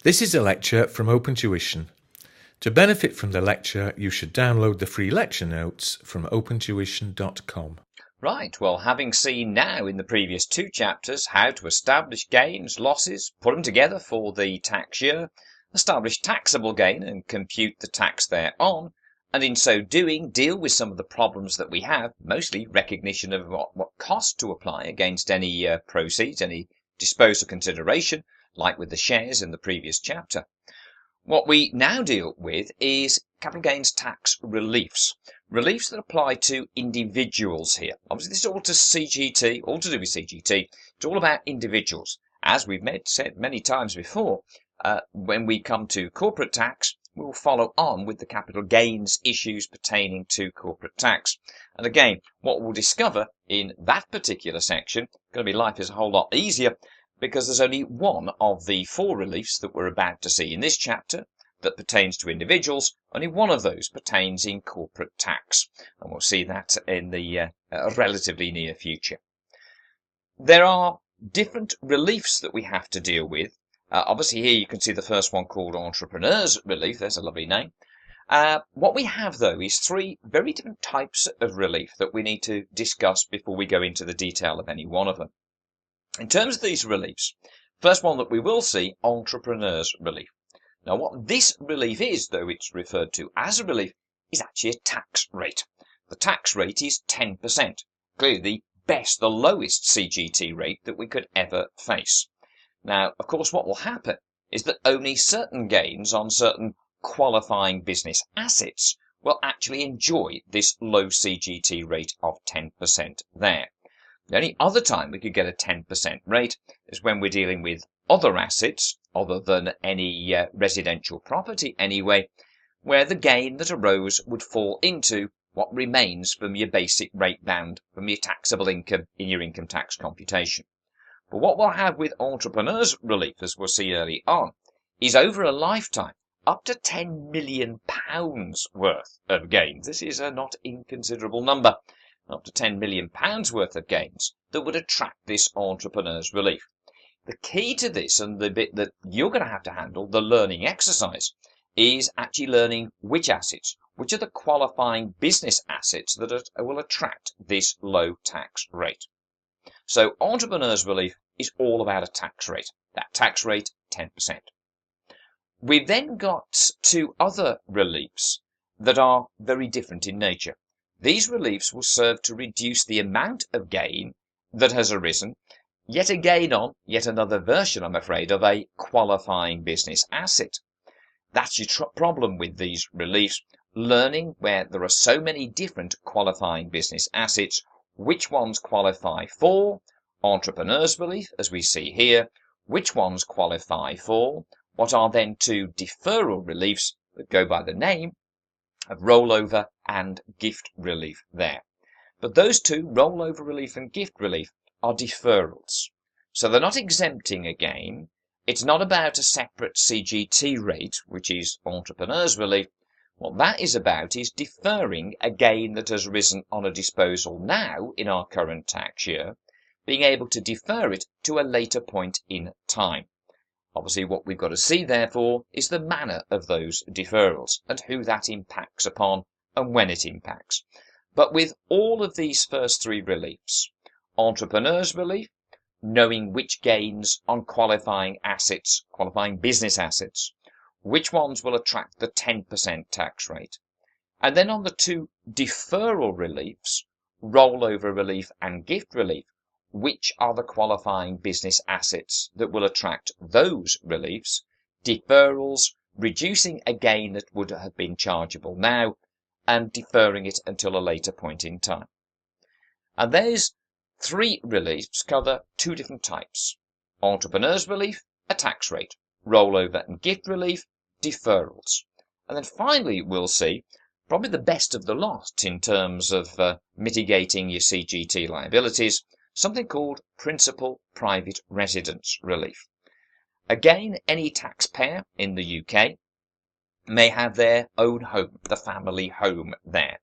This is a lecture from OpenTuition. To benefit from the lecture, you should download the free lecture notes from opentuition.com. Right, well, having seen now in the previous two chapters how to establish gains, losses, put them together for the tax year, establish taxable gain and compute the tax thereon, and in so doing deal with some of the problems that we have, mostly recognition of what cost to apply against any proceeds, any disposal consideration, like with the shares in the previous chapter. What we now deal with is capital gains tax reliefs. Reliefs that apply to individuals here. Obviously, this is all to CGT, all to do with CGT. It's all about individuals. As we've said many times before, when we come to corporate tax, we'll follow on with the capital gains issues pertaining to corporate tax. And again, what we'll discover in that particular section, going to be life is a whole lot easier, because there's only one of the four reliefs that we're about to see in this chapter that pertains to individuals. Only one of those pertains in corporate tax, and we'll see that in the relatively near future. There are different reliefs that we have to deal with. Obviously here you can see the first one called entrepreneurs relief. There's a lovely name. What we have though is three very different types of relief that we need to discuss before we go into the detail of any one of them. In terms of these reliefs, first one that we will see, entrepreneurs relief. Now what this relief is, though it's referred to as a relief, is actually a tax rate. The tax rate is 10%, clearly the best, the lowest CGT rate that we could ever face. Now, of course, what will happen is that only certain gains on certain qualifying business assets will actually enjoy this low CGT rate of 10% there. The only other time we could get a 10% rate is when we're dealing with other assets, other than any residential property anyway, where the gain that arose would fall into what remains from your basic rate bound, from your taxable income in your income tax computation. But what we'll have with entrepreneurs relief, as we'll see early on, is over a lifetime, up to £10 million worth of gains. This is a not inconsiderable number. Up to £10 million worth of gains that would attract this entrepreneurs relief. The key to this, and the bit that you're going to have to handle, the learning exercise, is actually learning which assets, which are the qualifying business assets that will attract this low tax rate. So entrepreneurs relief is all about a tax rate. That tax rate, 10%. We've then got two other reliefs that are very different in nature. These reliefs will serve to reduce the amount of gain that has arisen, yet again on yet another version, I'm afraid, of a qualifying business asset. That's your problem with these reliefs, learning where there are so many different qualifying business assets, which ones qualify for entrepreneurs relief, as we see here, which ones qualify for what are then two deferral reliefs that go by the name of rollover and gift relief there. But those two, rollover relief and gift relief, are deferrals. So they're not exempting a gain. It's not about a separate CGT rate, which is entrepreneurs relief. What that is about is deferring a gain that has risen on a disposal now in our current tax year, being able to defer it to a later point in time. Obviously, what we've got to see, therefore, is the manner of those deferrals and who that impacts upon and when it impacts. But with all of these first three reliefs, entrepreneurs relief, knowing which gains on qualifying assets, qualifying business assets, which ones will attract the 10% tax rate. And then on the two deferral reliefs, rollover relief and gift relief, which are the qualifying business assets that will attract those reliefs, deferrals, reducing a gain that would have been chargeable now, and deferring it until a later point in time. And those three reliefs cover two different types. Entrepreneurs relief, a tax rate. Rollover and gift relief, deferrals. And then finally we'll see probably the best of the lot in terms of mitigating your CGT liabilities, something called principal private residence relief. Again, any taxpayer in the UK may have their own home, the family home there.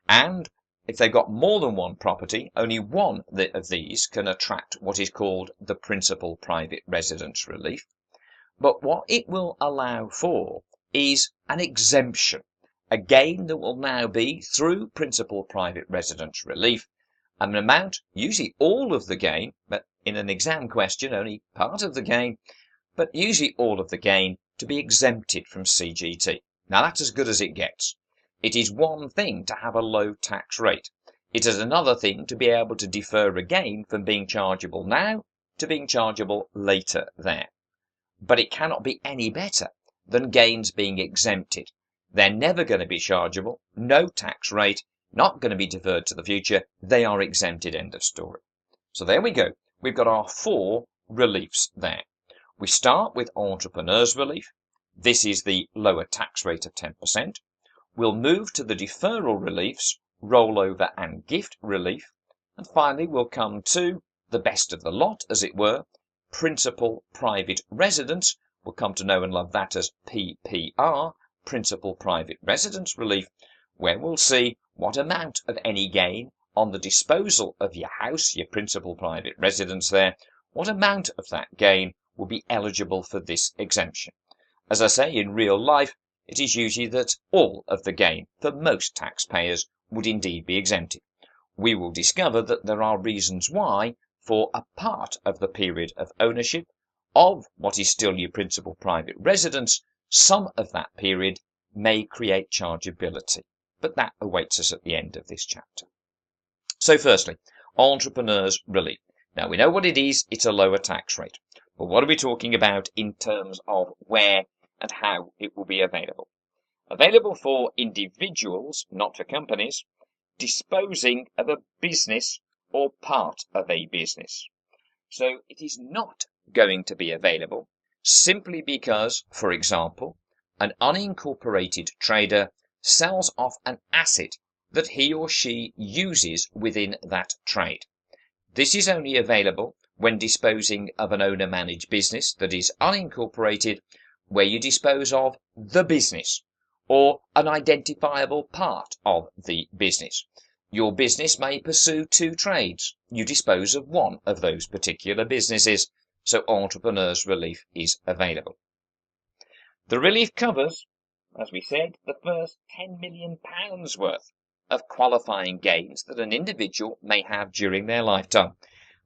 And if they've got more than one property, only one of these can attract what is called the principal private residence relief. But what it will allow for is an exemption, a gain that will now be through principal private residence relief, an amount, usually all of the gain, but in an exam question only part of the gain, but usually all of the gain to be exempted from CGT. Now that's as good as it gets. It is one thing to have a low tax rate. It is another thing to be able to defer a gain from being chargeable now to being chargeable later there. But it cannot be any better than gains being exempted. They're never going to be chargeable, no tax rate, not going to be deferred to the future. They are exempted, end of story. So there we go. We've got our 4 reliefs there. We start with entrepreneur's relief. This is the lower tax rate of 10%. We'll move to the deferral reliefs, rollover and gift relief. And finally, we'll come to the best of the lot, as it were, principal private residence. We'll come to know and love that as PPR, principal private residence relief, where we'll see what amount of any gain on the disposal of your house, your principal private residence there, what amount of that gain will be eligible for this exemption. As I say, in real life, it is usually that all of the gain for most taxpayers would indeed be exempted. We will discover that there are reasons why, for a part of the period of ownership of what is still your principal private residence, some of that period may create chargeability. But that awaits us at the end of this chapter. So firstly, entrepreneur's relief. Now we know what it is, it's a lower tax rate. But what are we talking about in terms of where and how it will be available? Available for individuals, not for companies, disposing of a business or part of a business. So it is not going to be available simply because, for example, an unincorporated trader sells off an asset that he or she uses within that trade. This is only available when disposing of an owner-managed business that is unincorporated, where you dispose of the business or an identifiable part of the business. Your business may pursue 2 trades. You dispose of one of those particular businesses, so entrepreneur's relief is available. The relief covers, as we said, the first £10 million worth of qualifying gains that an individual may have during their lifetime.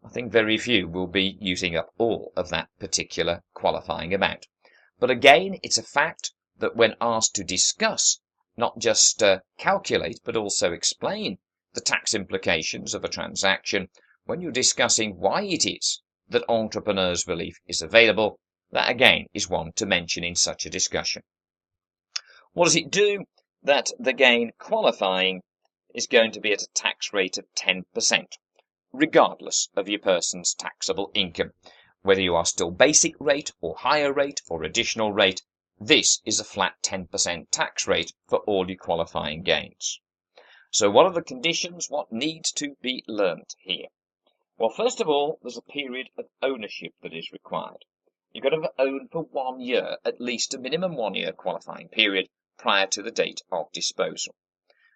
I think very few will be using up all of that particular qualifying amount. But again, it's a fact that when asked to discuss, not just calculate, but also explain the tax implications of a transaction, when you're discussing why it is that entrepreneur's relief is available, that again is one to mention in such a discussion. What does it do? That the gain qualifying is going to be at a tax rate of 10%, regardless of your person's taxable income. Whether you are still basic rate or higher rate or additional rate, this is a flat 10% tax rate for all your qualifying gains. So what are the conditions? What needs to be learnt here? Well, first of all, there's a period of ownership that is required. You've got to own for 1 year, at least a minimum 1 year qualifying period prior to the date of disposal.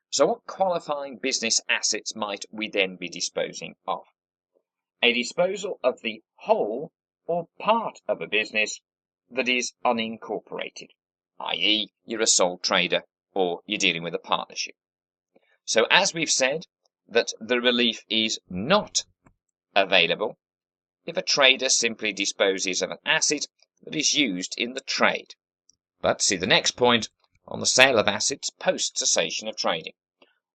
So what qualifying business assets might we then be disposing of? A disposal of the whole or part of a business that is unincorporated, i.e. you're a sole trader or you're dealing with a partnership. So as we've said, that the relief is not available if a trader simply disposes of an asset that is used in the trade. But see the next point on the sale of assets post cessation of trading.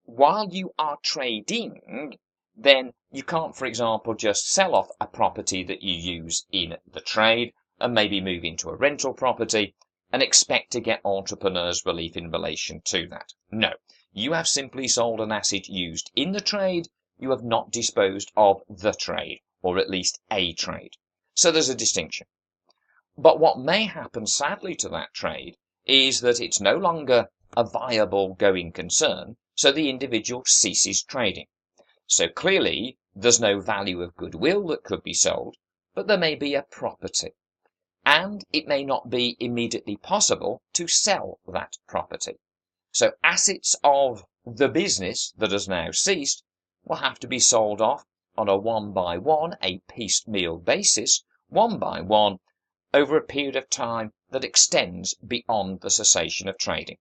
While you are trading, then you can't, for example, just sell off a property that you use in the trade and maybe move into a rental property and expect to get entrepreneur's relief in relation to that. No, you have simply sold an asset used in the trade. You have not disposed of the trade, or at least a trade. So there's a distinction. But what may happen, sadly, to that trade is that it's no longer a viable going concern, so the individual ceases trading. So clearly, there's no value of goodwill that could be sold, but there may be a property. And it may not be immediately possible to sell that property. So assets of the business that has now ceased will have to be sold off on a one-by-one, a piecemeal basis, one by one, over a period of time that extends beyond the cessation of trading.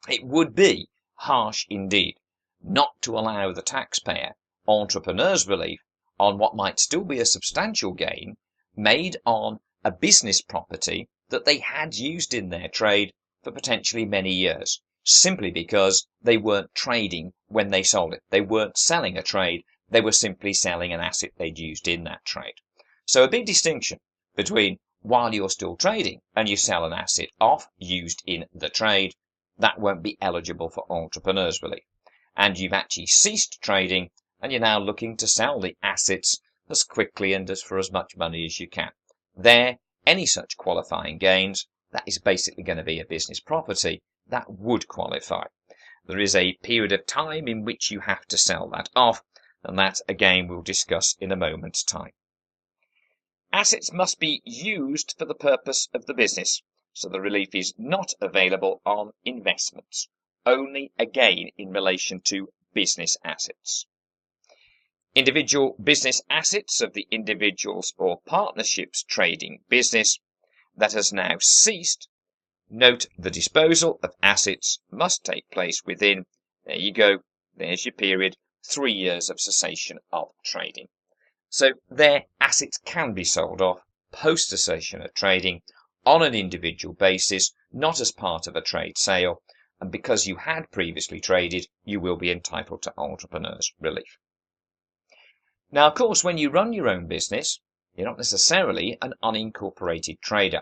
It would be harsh indeed not to allow the taxpayer entrepreneur's relief on what might still be a substantial gain made on a business property that they had used in their trade for potentially many years, simply because they weren't trading when they sold it. They weren't selling a trade, they were simply selling an asset they'd used in that trade. So a big distinction between while you're still trading and you sell an asset off used in the trade, that won't be eligible for entrepreneur's relief. And you've actually ceased trading and you're now looking to sell the assets as quickly and for as much money as you can. There, any such qualifying gains, that is basically going to be a business property, that would qualify. There is a period of time in which you have to sell that off, and that again we'll discuss in a moment's time. Assets must be used for the purpose of the business, so the relief is not available on investments, only again in relation to business assets. Individual business assets of the individuals or partnerships trading business that has now ceased. Note the disposal of assets must take place within, there you go, there's your period, 3 years of cessation of trading. So their assets can be sold off post cessation of trading on an individual basis, not as part of a trade sale, and because you had previously traded, you will be entitled to entrepreneur's relief. Now, of course, when you run your own business, you're not necessarily an unincorporated trader.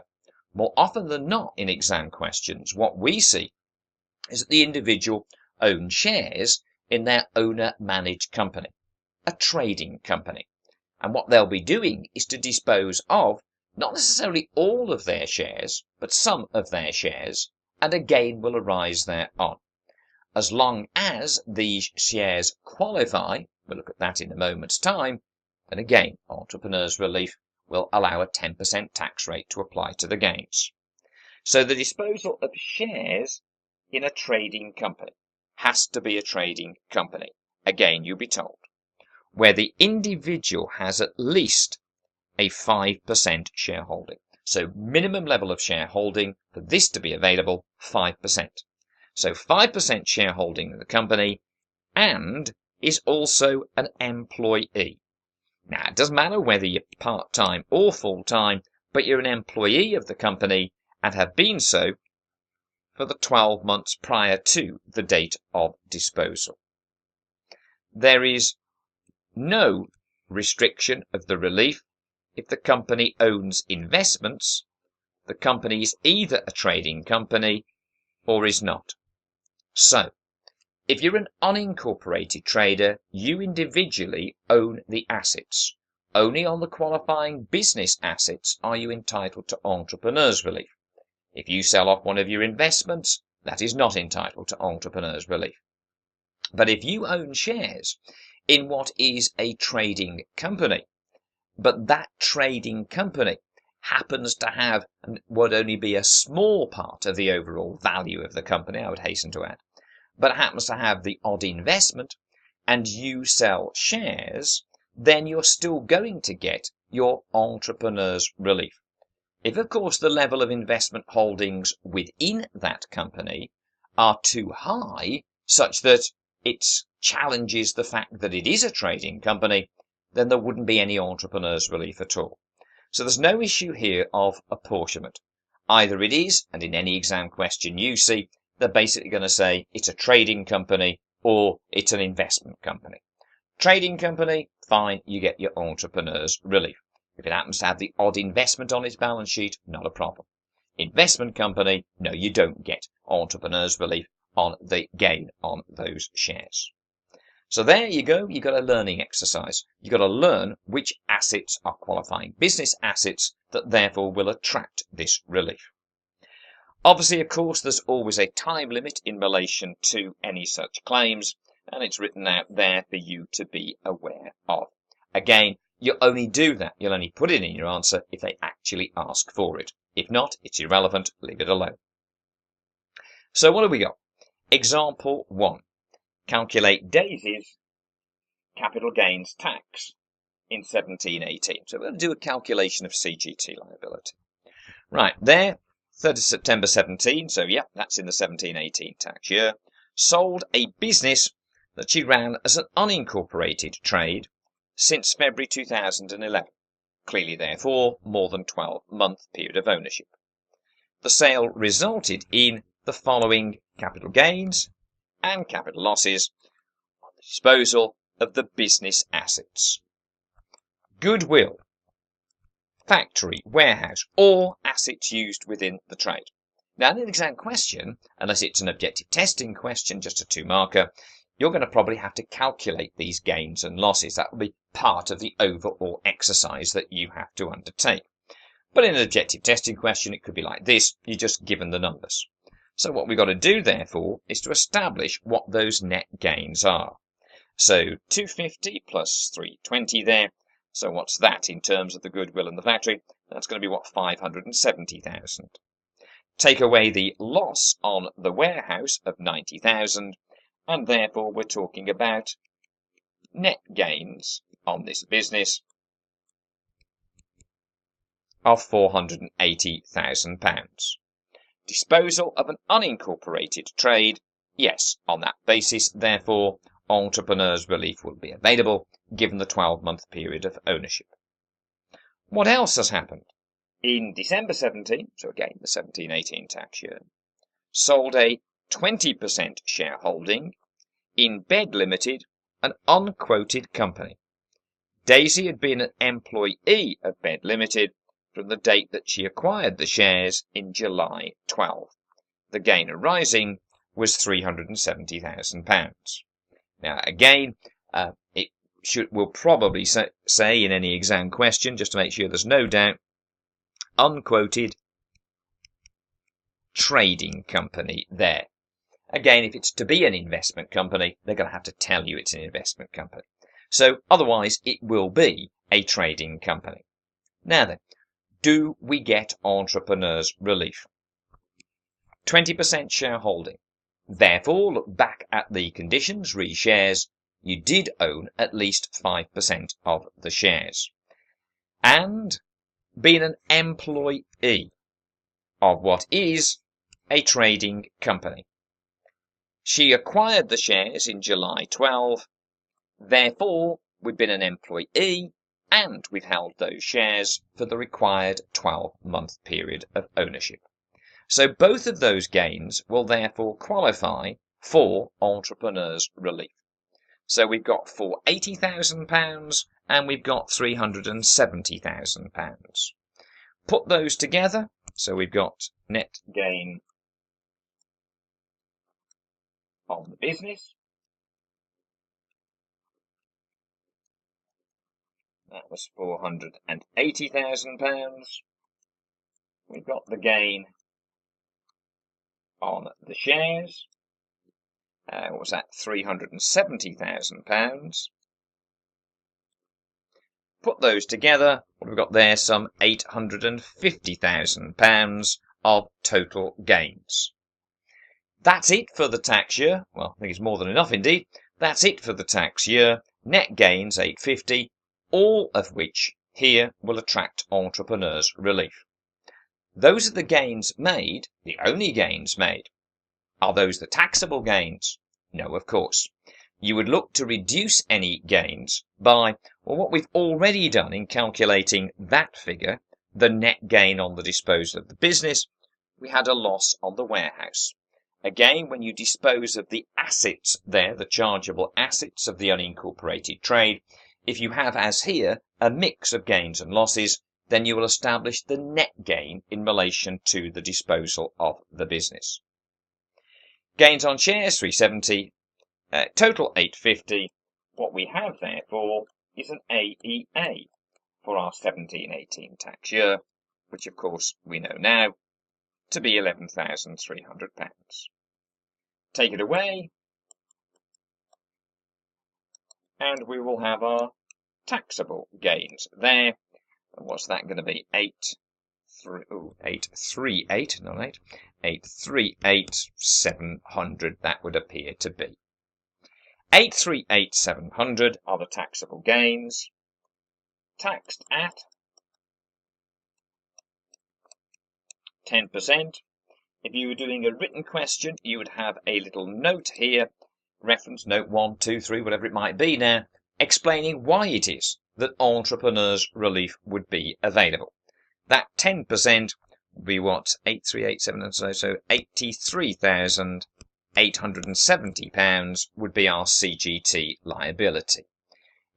More often than not in exam questions, what we see is that the individual owns shares in their owner-managed company, a trading company. And what they'll be doing is to dispose of not necessarily all of their shares, but some of their shares, and a gain will arise thereon. As long as these shares qualify, we'll look at that in a moment's time, then again, entrepreneur's relief will allow a 10% tax rate to apply to the gains. So the disposal of shares in a trading company has to be a trading company. Again, you'll be told, where the individual has at least a 5% shareholding. So minimum level of shareholding for this to be available, 5%. So 5% shareholding in the company and is also an employee. Now, it doesn't matter whether you're part-time or full-time, but you're an employee of the company and have been so for the 12 months prior to the date of disposal. There is no restriction of the relief if the company owns investments. The company is either a trading company or is not. So, if you're an unincorporated trader, you individually own the assets. Only on the qualifying business assets are you entitled to entrepreneur's relief. If you sell off one of your investments, that is not entitled to entrepreneur's relief. But if you own shares in what is a trading company, but that trading company happens to have and would only be a small part of the overall value of the company, I would hasten to add, but happens to have the odd investment, and you sell shares, then you're still going to get your entrepreneur's relief. If, of course, the level of investment holdings within that company are too high, such that it challenges the fact that it is a trading company, then there wouldn't be any entrepreneur's relief at all. So there's no issue here of apportionment. Either it is, and in any exam question you see, they're basically going to say it's a trading company or it's an investment company. Trading company, fine, you get your entrepreneur's relief. If it happens to have the odd investment on its balance sheet, not a problem. Investment company, no, you don't get entrepreneur's relief on the gain on those shares. So there you go, you've got a learning exercise. You've got to learn which assets are qualifying business assets that therefore will attract this relief. Obviously, of course, there's always a time limit in relation to any such claims, and it's written out there for you to be aware of. Again, you only do that, you'll only put it in your answer if they actually ask for it. If not, it's irrelevant, leave it alone. So what have we got? Example 1. Calculate Daisy's capital gains tax in 1718. So we're going to do a calculation of CGT liability. Right, there, 3rd of September 17, so yeah, that's in the 17-18 tax year, sold a business that she ran as an unincorporated trade since February 2011. Clearly, therefore, more than 12-month period of ownership. The sale resulted in the following capital gains and capital losses on the disposal of the business assets. Goodwill, factory, warehouse, or assets used within the trade. Now, in an exam question, unless it's an objective testing question, just a 2-marker, you're going to probably have to calculate these gains and losses. That will be part of the overall exercise that you have to undertake. But in an objective testing question, it could be like this. You're just given the numbers. So what we've got to do, therefore, is to establish what those net gains are. So 250 plus 320 there. So what's that in terms of the goodwill and the factory? That's going to be, what, 570,000. Take away the loss on the warehouse of 90,000, and therefore we're talking about net gains on this business of £480,000. Disposal of an unincorporated trade, yes, on that basis, therefore, entrepreneurs' relief will be available given the 12-month period of ownership. What else has happened? In December 17, so again the 17-18 tax year, sold a 20% shareholding in Bed Limited, an unquoted company. Daisy had been an employee of Bed Limited from the date that she acquired the shares in July 12. The gain arising was £370,000. Now, again, will probably say in any exam question, just to make sure there's no doubt, unquoted trading company there. Again, if it's to be an investment company, they're going to have to tell you it's an investment company. So otherwise, it will be a trading company. Now then, do we get entrepreneurs' relief? 20% shareholding. Therefore, look back at the conditions, re shares. You did own at least 5% of the shares. And being an employee of what is a trading company. She acquired the shares in July 12. Therefore, we've been an employee and we've held those shares for the required 12-month period of ownership. So both of those gains will therefore qualify for entrepreneurs' relief. So we've got £480,000 and we've got £370,000. Put those together, so we've got net gain on the business. That was £480,000. We've got the gain on the shares. What was that? £370,000. Put those together, what have we got there? Some £850,000 of total gains. That's it for the tax year. Well, I think it's more than enough indeed. That's it for the tax year. Net gains 850, all of which here will attract entrepreneurs' relief. Those are the gains made, the only gains made. Are those the taxable gains? No, of course. You would look to reduce any gains by, well, what we've already done in calculating that figure, the net gain on the disposal of the business. We had a loss on the warehouse. Again, when you dispose of the assets there, the chargeable assets of the unincorporated trade, if you have, as here, a mix of gains and losses, then you will establish the net gain in relation to the disposal of the business. Gains on shares, 370, total 850. What we have, therefore, is an AEA for our 17-18 tax year, which, of course, we know now to be £11,300. Take it away, and we will have our taxable gains there. And what's that going to be? 838,700, that would appear to be. 838,700 are the taxable gains, taxed at 10%. If you were doing a written question, you would have a little note here, reference note 1, 2, 3, whatever it might be now, explaining why it is that entrepreneurs relief would be available. That 10% would be what? 8387, so £83,870 would be our CGT liability.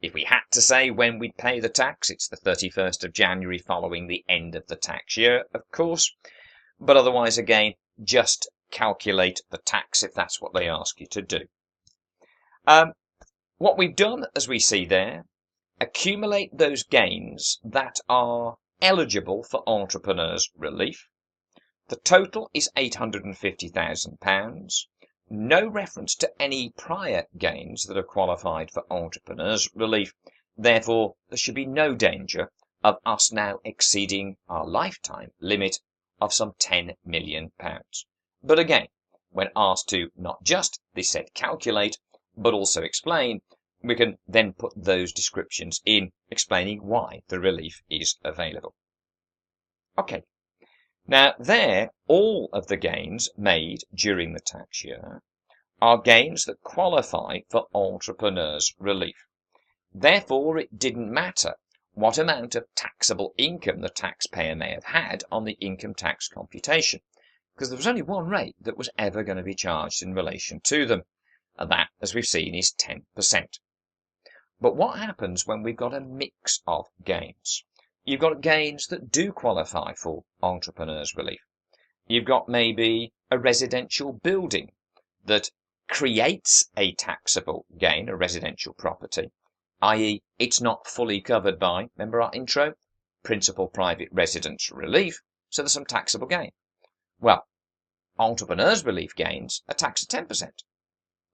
If we had to say when we'd pay the tax, it's the 31st of January following the end of the tax year, of course. But otherwise, again, just calculate the tax if that's what they ask you to do. What we've done, as we see there, accumulate those gains that are eligible for entrepreneurs relief. The total is £850,000. No reference to any prior gains that are qualified for entrepreneurs relief. Therefore, there should be no danger of us now exceeding our lifetime limit of some £10 million. But again, when asked to not just, they said calculate, but also explain, we can then put those descriptions in explaining why the relief is available. Okay, now there, all of the gains made during the tax year are gains that qualify for entrepreneurs relief. Therefore, it didn't matter what amount of taxable income the taxpayer may have had on the income tax computation, because there was only one rate that was ever going to be charged in relation to them, and that, as we've seen, is 10%. But what happens when we've got a mix of gains? You've got gains that do qualify for entrepreneurs relief. You've got maybe a residential building that creates a taxable gain, a residential property, i.e. it's not fully covered by, remember our intro, principal private residence relief, so there's some taxable gain. Well, entrepreneurs relief gains are taxed at 10%.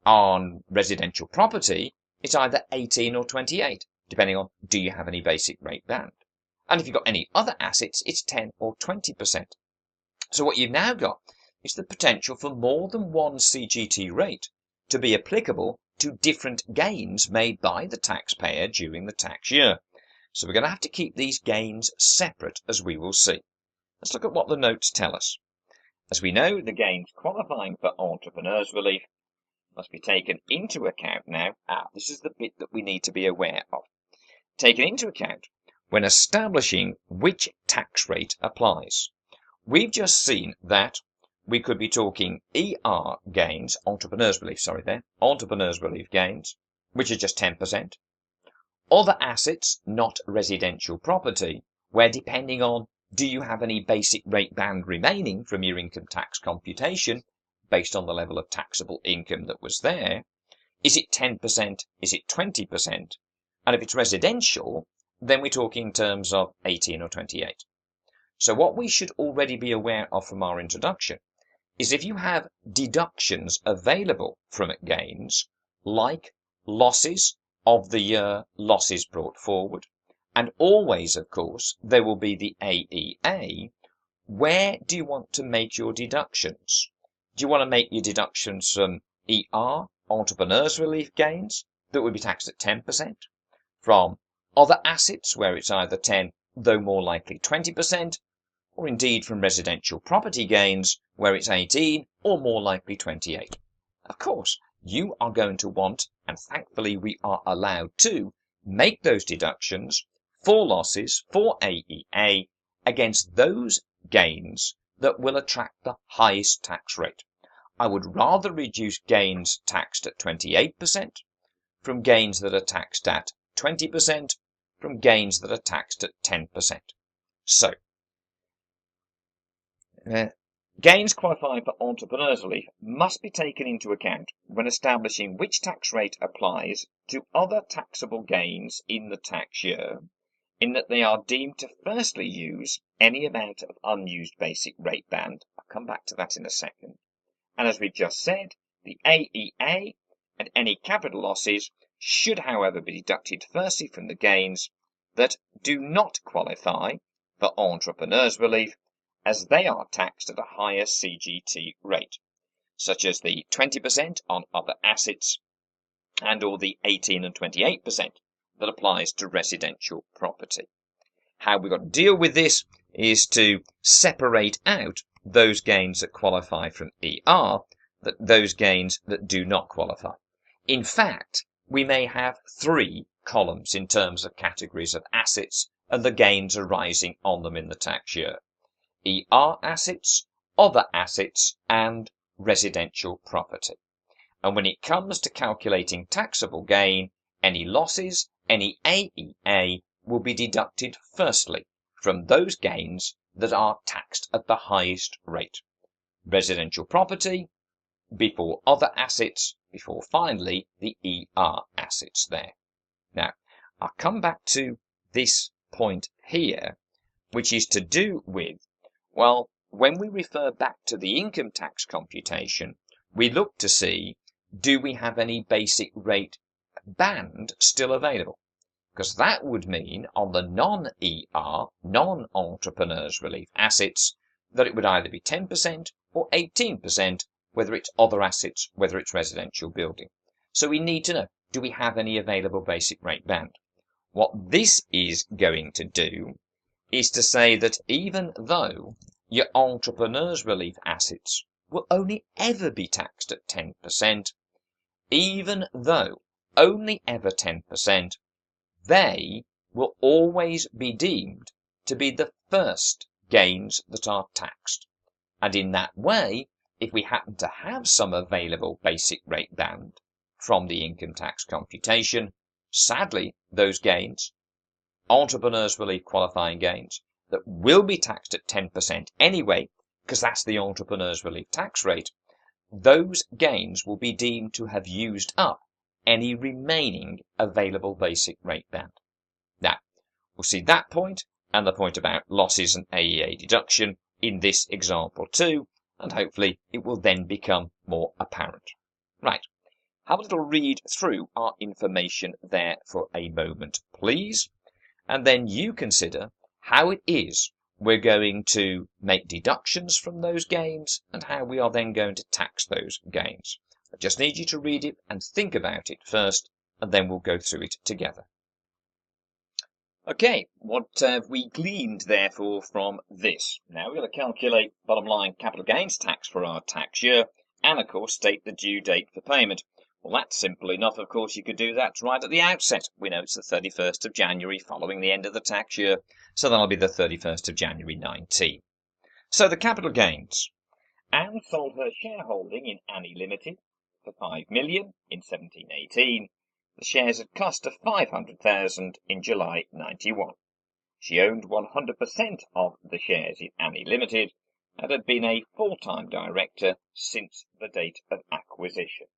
On residential property, it's either 18 or 28, depending on do you have any basic rate band. And if you've got any other assets, it's 10 or 20%. So what you've now got is the potential for more than one CGT rate to be applicable to different gains made by the taxpayer during the tax year. So we're going to have to keep these gains separate, as we will see. Let's look at what the notes tell us. As we know, the gains qualifying for entrepreneurs relief must be taken into account now. This is the bit that we need to be aware of. Taken into account when establishing which tax rate applies. We've just seen that we could be talking ER gains, entrepreneurs relief gains, which are just 10%. Other assets, not residential property, where depending on do you have any basic rate band remaining from your income tax computation, based on the level of taxable income that was there, is it 10%, is it 20%? And if it's residential, then we're talking in terms of 18 or 28. So what we should already be aware of from our introduction is if you have deductions available from gains, like losses of the year, losses brought forward, and always, of course, there will be the AEA, where do you want to make your deductions? Do you want to make your deductions from ER, entrepreneurs relief gains, that would be taxed at 10%, from other assets where it's either 10, though more likely 20%, or indeed from residential property gains where it's 18 or more likely 28. Of course, you are going to want, and thankfully we are allowed to, make those deductions for losses for AEA against those gains that will attract the highest tax rate. I would rather reduce gains taxed at 28% from gains that are taxed at 20% from gains that are taxed at 10%. So, gains qualifying for entrepreneurs relief must be taken into account when establishing which tax rate applies to other taxable gains in the tax year, in that they are deemed to firstly use any amount of unused basic rate band. I'll come back to that in a second. And as we've just said, the AEA and any capital losses should, however, be deducted firstly from the gains that do not qualify for entrepreneurs relief, as they are taxed at a higher CGT rate, such as the 20% on other assets and or the 18 and 28% that applies to residential property. How we've got to deal with this is to separate out those gains that qualify from ER, those gains that do not qualify. In fact, we may have 3 columns in terms of categories of assets and the gains arising on them in the tax year. ER assets, other assets, and residential property. And when it comes to calculating taxable gain, any losses, any AEA will be deducted firstly from those gains that are taxed at the highest rate. Residential property before other assets, before finally the ER assets there. Now, I'll come back to this point here, which is to do with, well, when we refer back to the income tax computation, we look to see, do we have any basic rate band still available? Because that would mean on the non-ER, non-entrepreneurs relief assets, that it would either be 10% or 18%, whether it's other assets, whether it's residential building. So we need to know, do we have any available basic rate band? What this is going to do is to say that even though your entrepreneurs relief assets will only ever be taxed at 10%, even though only ever 10%, they will always be deemed to be the first gains that are taxed. And in that way, if we happen to have some available basic rate band from the income tax computation, sadly, those gains, entrepreneurs relief qualifying gains, that will be taxed at 10% anyway, because that's the entrepreneurs relief tax rate, those gains will be deemed to have used up any remaining available basic rate band. Now, we'll see that point and the point about losses and AEA deduction in this example too, and hopefully it will then become more apparent. Right, have a little read through our information there for a moment, please, and then you consider how it is we're going to make deductions from those gains and how we are then going to tax those gains. I just need you to read it and think about it first, and then we'll go through it together. Okay, what have we gleaned therefore from this? Now we're going to calculate bottom line capital gains tax for our tax year and of course state the due date for payment. Well, that's simple enough. Of course, you could do that right at the outset. We know it's the 31st of January following the end of the tax year, so that'll be the 31st of January 19. So the capital gains. Anne sold her shareholding in Annie Limited for 5 million in 1718. The shares at cost of 500,000 in July 91. She owned 100% of the shares in Annie Limited and had been a full-time director since the date of acquisition.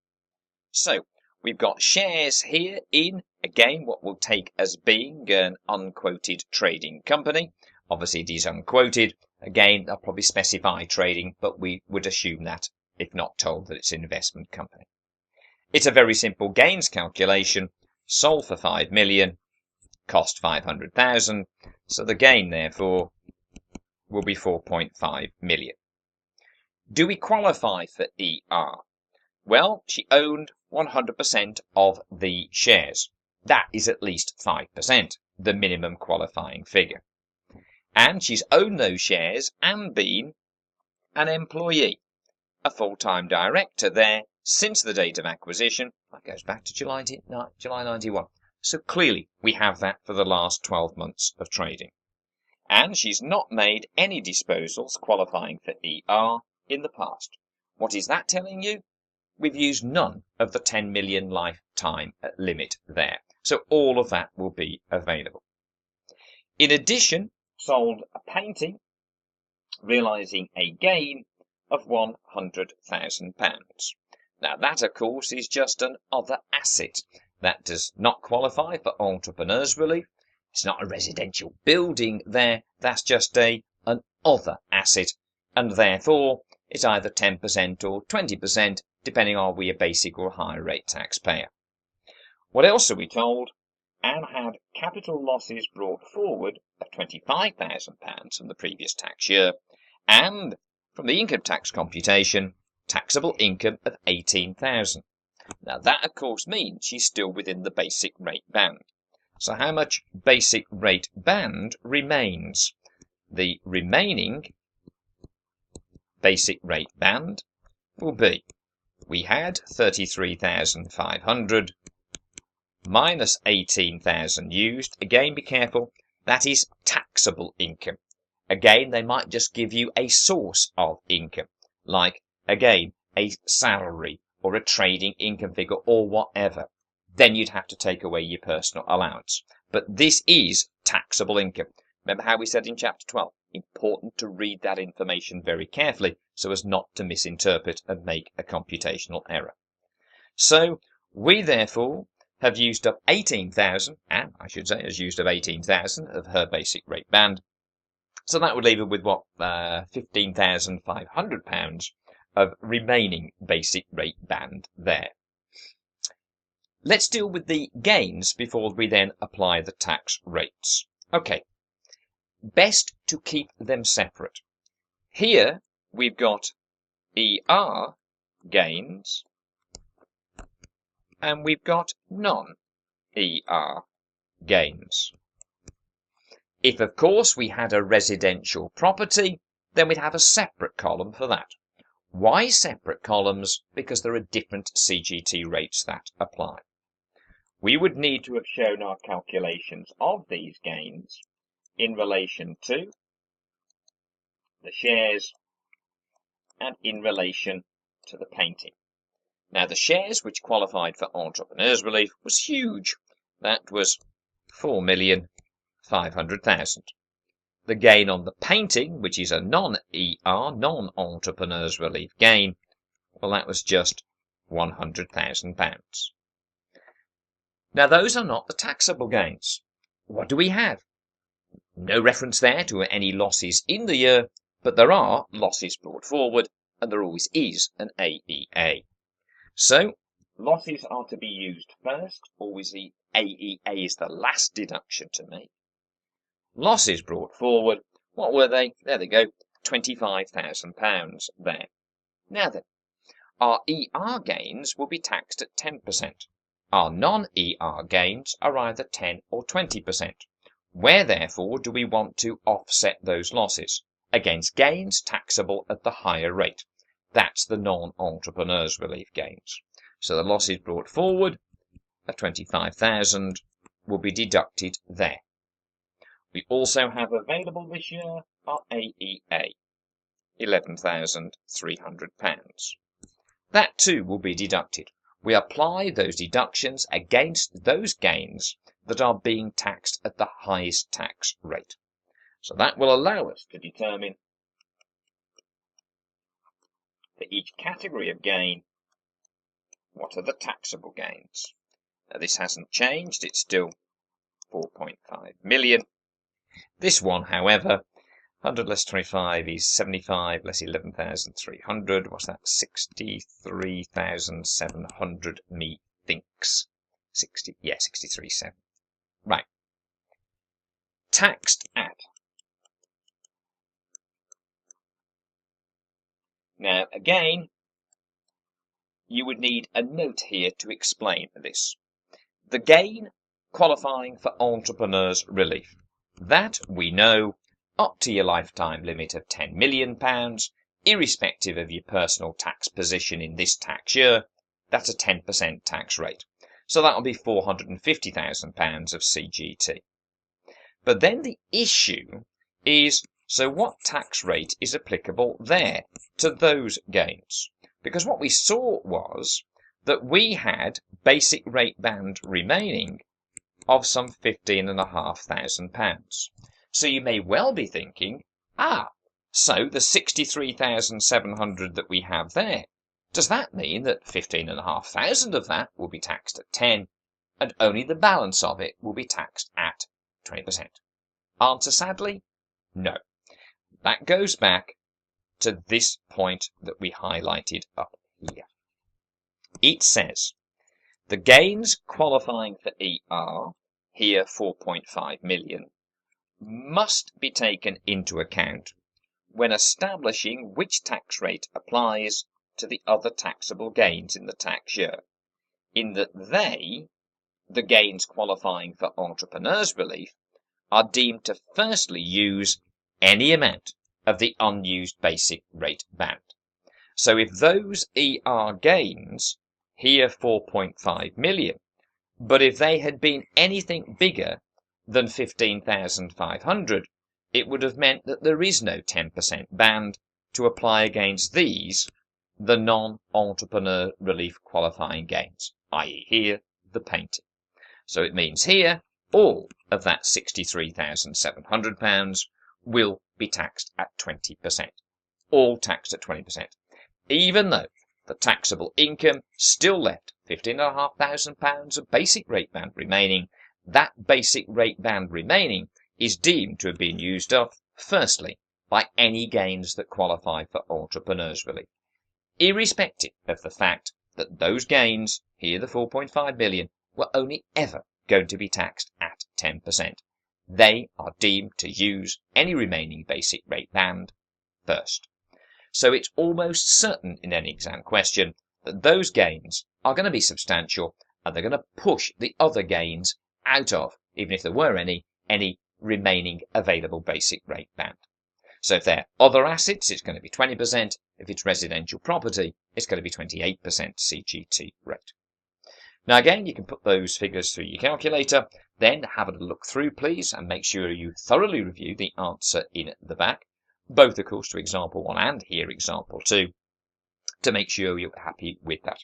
So we've got shares here in, again, what we'll take as being an unquoted trading company. Obviously, it is unquoted. Again, they'll probably specify trading, but we would assume that if not told that it's an investment company. It's a very simple gains calculation. Sold for 5 million, cost 500,000. So the gain, therefore, will be 4.5 million. Do we qualify for ER? Well, she owned 100% of the shares. That is at least 5%, the minimum qualifying figure. And she's owned those shares and been an employee, a full-time director there since the date of acquisition. That goes back to July 91. So clearly we have that for the last 12 months of trading. And she's not made any disposals qualifying for ER in the past. What is that telling you? We've used none of the 10 million lifetime limit there. So all of that will be available. In addition, sold a painting, realising a gain of £100,000. Now that, of course, is just an other asset. That does not qualify for entrepreneurs relief. It's not a residential building there. That's just an other asset. And therefore, it's either 10% or 20%, depending on we a basic or higher rate taxpayer. What else are we told? Anne had capital losses brought forward of £25,000 from the previous tax year, and from the income tax computation, taxable income of £18,000. Now that, of course, means she's still within the basic rate band. So how much basic rate band remains? the remaining basic rate band will be, we had 33,500 minus 18,000 used. Again, be careful, that is taxable income. Again, they might just give you a source of income, like, again, a salary or a trading income figure or whatever. Then you'd have to take away your personal allowance. But this is taxable income. Remember how we said in chapter 12? Important to read that information very carefully so as not to misinterpret and make a computational error. So we therefore have used up 18,000, and I should say has used up 18,000 of her basic rate band. So that would leave her with what, £15,500 of remaining basic rate band there. Let's deal with the gains before we then apply the tax rates. Okay, best to keep them separate. Here we've got ER gains and we've got non-ER gains. If, of course, we had a residential property, then we'd have a separate column for that. Why separate columns? Because there are different CGT rates that apply. We would need to have shown our calculations of these gains in relation to the shares and in relation to the painting. Now, the shares which qualified for entrepreneurs relief was huge. That was 4,500,000. The gain on the painting, which is a non-ER, non-entrepreneurs relief gain, well, that was just £100,000. Now, those are not the taxable gains. What do we have? No reference there to any losses in the year, but there are losses brought forward, and there always is an AEA. So, losses are to be used first. Always the AEA is the last deduction to make. Losses brought forward, what were they? There they go, £25,000 there. Now then, our ER gains will be taxed at 10%. Our non-ER gains are either 10 or 20%. Where, therefore, do we want to offset those losses? Against gains taxable at the higher rate. That's the non-entrepreneurs relief gains. So the losses brought forward of 25,000 will be deducted there. We also have available this year our AEA, £11,300. That too will be deducted. We apply those deductions against those gains that are being taxed at the highest tax rate. So that will allow us to determine for each category of gain, what are the taxable gains. Now, this hasn't changed, it's still 4.5 million. This one, however, 100 less 25 is 75 less 11,300. What's that? 63,700, methinks. 63,700. Right. Taxed at. Now, again, you would need a note here to explain this. The gain qualifying for entrepreneurs relief. That we know up to your lifetime limit of £10 million, irrespective of your personal tax position in this tax year, that's a 10% tax rate. So that'll be £450,000 of CGT. But then the issue is, so what tax rate is applicable there to those gains? Because what we saw was that we had basic rate band remaining of some £15,500. So you may well be thinking, so the 63,700 that we have there, does that mean that 15,500 of that will be taxed at 10 and only the balance of it will be taxed at 20%? Answer, sadly, no. That goes back to this point that we highlighted up here. It says, the gains qualifying for ER, here 4.5 million, must be taken into account when establishing which tax rate applies to the other taxable gains in the tax year, in that they, the gains qualifying for entrepreneurs relief, are deemed to firstly use any amount of the unused basic rate band. So if those ER gains, here 4.5 million, but if they had been anything bigger than 15,500, it would have meant that there is no 10% band to apply against these, the non-entrepreneur relief qualifying gains, i.e. here, the painting. So it means here, all of that £63,700 will be taxed at 20%. All taxed at 20%. Even though the taxable income still left £15,500 of basic rate band remaining, that basic rate band remaining is deemed to have been used up, firstly, by any gains that qualify for entrepreneurs relief, irrespective of the fact that those gains, here the 4.5 million, were only ever going to be taxed at 10%. They are deemed to use any remaining basic rate band first. So it's almost certain in any exam question that those gains are going to be substantial and they're going to push the other gains out of, even if there were any remaining available basic rate band. So if they're other assets, it's going to be 20%. If it's residential property, it's going to be 28% CGT rate. Now again, you can put those figures through your calculator, then have a look through please and make sure you thoroughly review the answer in the back, both of course to example 1 and here example 2, to make sure you're happy with that.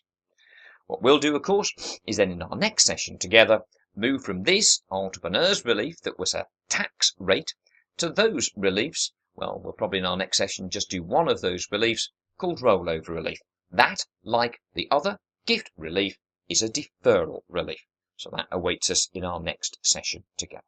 What we'll do of course is then in our next session together move from this entrepreneurs relief that was a tax rate to those reliefs. Well, we'll probably in our next session just do one of those reliefs called rollover relief. That, like the other gift relief, is a deferral relief. So that awaits us in our next session together.